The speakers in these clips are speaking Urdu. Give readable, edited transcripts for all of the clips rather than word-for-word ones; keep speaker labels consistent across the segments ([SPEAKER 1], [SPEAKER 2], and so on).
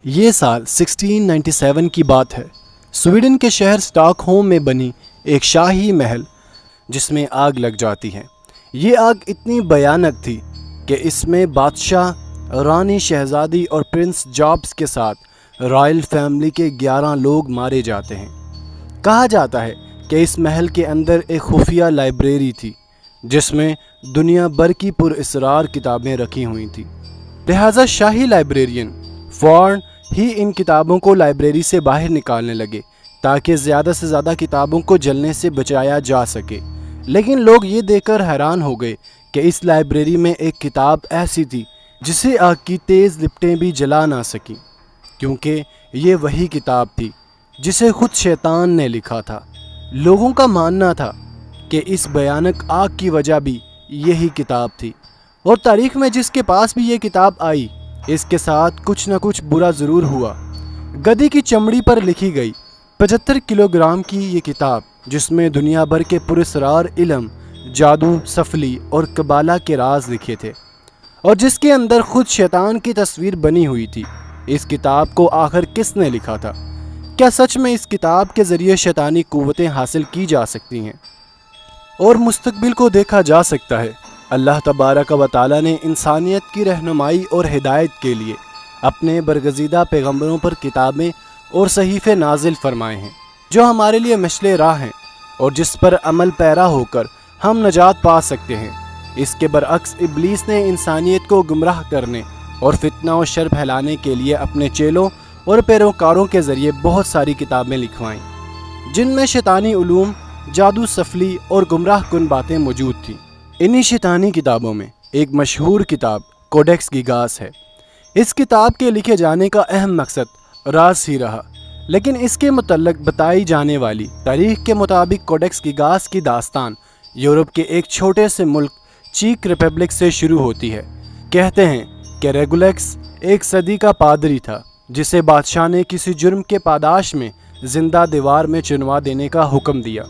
[SPEAKER 1] یہ سال 1697 کی بات ہے۔ سویڈن کے شہر سٹاک ہوم میں بنی ایک شاہی محل جس میں آگ لگ جاتی ہے۔ یہ آگ اتنی بھیانک تھی کہ اس میں بادشاہ، رانی، شہزادی اور پرنس جابس کے ساتھ رائل فیملی کے 11 لوگ مارے جاتے ہیں۔ کہا جاتا ہے کہ اس محل کے اندر ایک خفیہ لائبریری تھی جس میں دنیا بھر کی پراسرار کتابیں رکھی ہوئی تھیں، لہٰذا شاہی لائبریرین فوراً ہی ان کتابوں کو لائبریری سے باہر نکالنے لگے تاکہ زیادہ سے زیادہ کتابوں کو جلنے سے بچایا جا سکے۔ لیکن لوگ یہ دیکھ کر حیران ہو گئے کہ اس لائبریری میں ایک کتاب ایسی تھی جسے آگ کی تیز لپٹیں بھی جلا نہ سکیں، کیونکہ یہ وہی کتاب تھی جسے خود شیطان نے لکھا تھا۔ لوگوں کا ماننا تھا کہ اس بھیانک آگ کی وجہ بھی یہی کتاب تھی، اور تاریخ میں جس کے پاس بھی یہ کتاب آئی اس کے ساتھ کچھ نہ کچھ برا ضرور ہوا۔ گدھے کی چمڑی پر لکھی گئی 75 کلو گرام کی یہ کتاب، جس میں دنیا بھر کے پراسرار علم، جادو، سفلی اور قبالہ کے راز لکھے تھے، اور جس کے اندر خود شیطان کی تصویر بنی ہوئی تھی۔ اس کتاب کو آخر کس نے لکھا تھا؟ کیا سچ میں اس کتاب کے ذریعے شیطانی قوتیں حاصل کی جا سکتی ہیں اور مستقبل کو دیکھا جا سکتا ہے؟ اللہ تبارک و تعالی نے انسانیت کی رہنمائی اور ہدایت کے لیے اپنے برگزیدہ پیغمبروں پر کتابیں اور صحیفے نازل فرمائے ہیں جو ہمارے لیے مشعل راہ ہیں اور جس پر عمل پیرا ہو کر ہم نجات پا سکتے ہیں۔ اس کے برعکس ابلیس نے انسانیت کو گمراہ کرنے اور فتنہ و شر پھیلانے کے لیے اپنے چیلوں اور پیروکاروں کے ذریعے بہت ساری کتابیں لکھوائیں جن میں شیطانی علوم، جادو، سفلی اور گمراہ کن باتیں موجود تھیں۔ انہی شیطانی کتابوں میں ایک مشہور کتاب کوڈیکس گیگاس ہے۔ اس کتاب کے لکھے جانے کا اہم مقصد راز ہی رہا، لیکن اس کے متعلق بتائی جانے والی تاریخ کے مطابق کوڈیکس گیگاس کی داستان یورپ کے ایک چھوٹے سے ملک چیک ریپبلک سے شروع ہوتی ہے۔ کہتے ہیں کہ ریگولیکس ایک صدی کا پادری تھا جسے بادشاہ نے کسی جرم کے پاداش میں زندہ دیوار میں چنوا دینے کا حکم دیا۔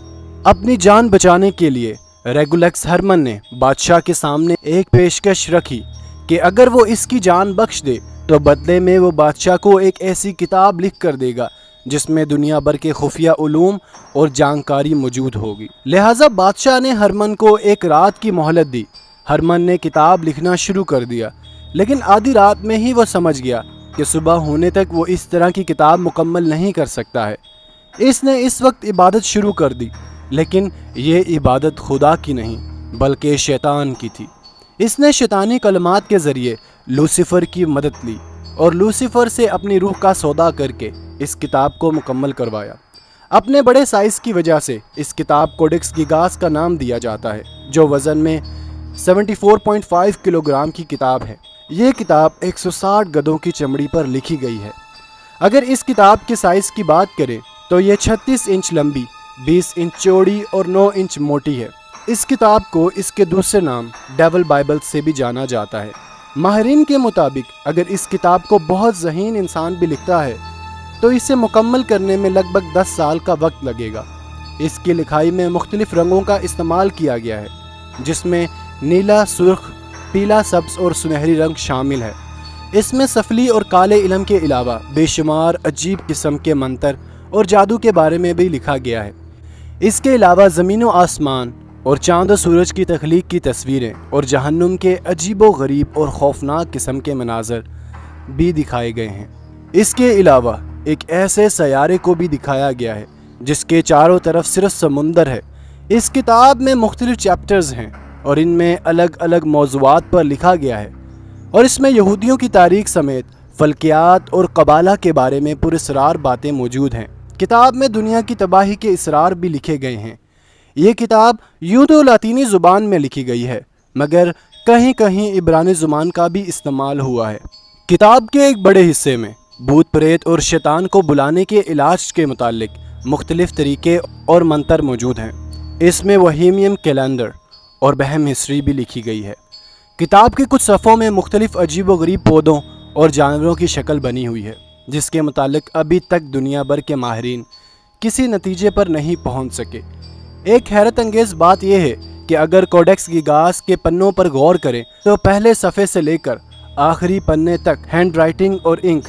[SPEAKER 1] اپنی جان بچانے کے لیے ریگولیکس ہرمن نے بادشاہ کے سامنے ایک پیشکش رکھی کہ اگر وہ اس کی جان بخش دے تو بدلے میں وہ بادشاہ کو ایک ایسی کتاب لکھ کر دے گا جس میں دنیا بھر کے خفیہ علوم اور جانکاری موجود ہوگی۔ لہٰذا بادشاہ نے ہرمن کو ایک رات کی مہلت دی۔ ہرمن نے کتاب لکھنا شروع کر دیا، لیکن آدھی رات میں ہی وہ سمجھ گیا کہ صبح ہونے تک وہ اس طرح کی کتاب مکمل نہیں کر سکتا ہے۔ اس نے اس وقت عبادت شروع کر دی، لیکن یہ عبادت خدا کی نہیں بلکہ شیطان کی تھی۔ اس نے شیطانی کلمات کے ذریعے لوسیفر کی مدد لی اور لوسیفر سے اپنی روح کا سودا کر کے اس کتاب کو مکمل کروایا۔ اپنے بڑے سائز کی وجہ سے اس کتاب کوڈیکس گیگاس کا نام دیا جاتا ہے، جو وزن میں 74.5 کلو گرام کی کتاب ہے۔ یہ کتاب 160 گدھوں کی چمڑی پر لکھی گئی ہے۔ اگر اس کتاب کے سائز کی بات کریں تو یہ 36 انچ لمبی، 20 انچ چوڑی اور 9 انچ موٹی ہے۔ اس کتاب کو اس کے دوسرے نام ڈیول بائبل سے بھی جانا جاتا ہے۔ ماہرین کے مطابق اگر اس کتاب کو بہت ذہین انسان بھی لکھتا ہے تو اسے مکمل کرنے میں لگ بھگ 10 سال کا وقت لگے گا۔ اس کی لکھائی میں مختلف رنگوں کا استعمال کیا گیا ہے، جس میں نیلا، سرخ، پیلا، سبز اور سنہری رنگ شامل ہے۔ اس میں سفلی اور کالے علم کے علاوہ بے شمار عجیب قسم کے منتر اور جادو کے بارے میں بھی لکھا گیا ہے۔ اس کے علاوہ زمین و آسمان اور چاند و سورج کی تخلیق کی تصویریں اور جہنم کے عجیب و غریب اور خوفناک قسم کے مناظر بھی دکھائے گئے ہیں۔ اس کے علاوہ ایک ایسے سیارے کو بھی دکھایا گیا ہے جس کے چاروں طرف صرف سمندر ہے۔ اس کتاب میں مختلف چیپٹرز ہیں اور ان میں الگ الگ موضوعات پر لکھا گیا ہے، اور اس میں یہودیوں کی تاریخ سمیت فلکیات اور قبالہ کے بارے میں پراسرار باتیں موجود ہیں۔ کتاب میں دنیا کی تباہی کے اسرار بھی لکھے گئے ہیں۔ یہ کتاب یوں تو لاطینی زبان میں لکھی گئی ہے، مگر کہیں کہیں عبرانی زبان کا بھی استعمال ہوا ہے۔ کتاب کے ایک بڑے حصے میں بھوت پریت اور شیطان کو بلانے کے علاج کے متعلق مختلف طریقے اور منتر موجود ہیں۔ اس میں وہیمیم کیلنڈر اور بہم ہسٹری بھی لکھی گئی ہے۔ کتاب کے کچھ صفحوں میں مختلف عجیب و غریب پودوں اور جانوروں کی شکل بنی ہوئی ہے، جس کے متعلق ابھی تک دنیا بھر کے ماہرین کسی نتیجے پر نہیں پہنچ سکے۔ ایک حیرت انگیز بات یہ ہے کہ اگر کوڈیکس گیگاس کے پنوں پر غور کریں تو پہلے صفحے سے لے کر آخری پنے تک ہینڈ رائٹنگ اور انک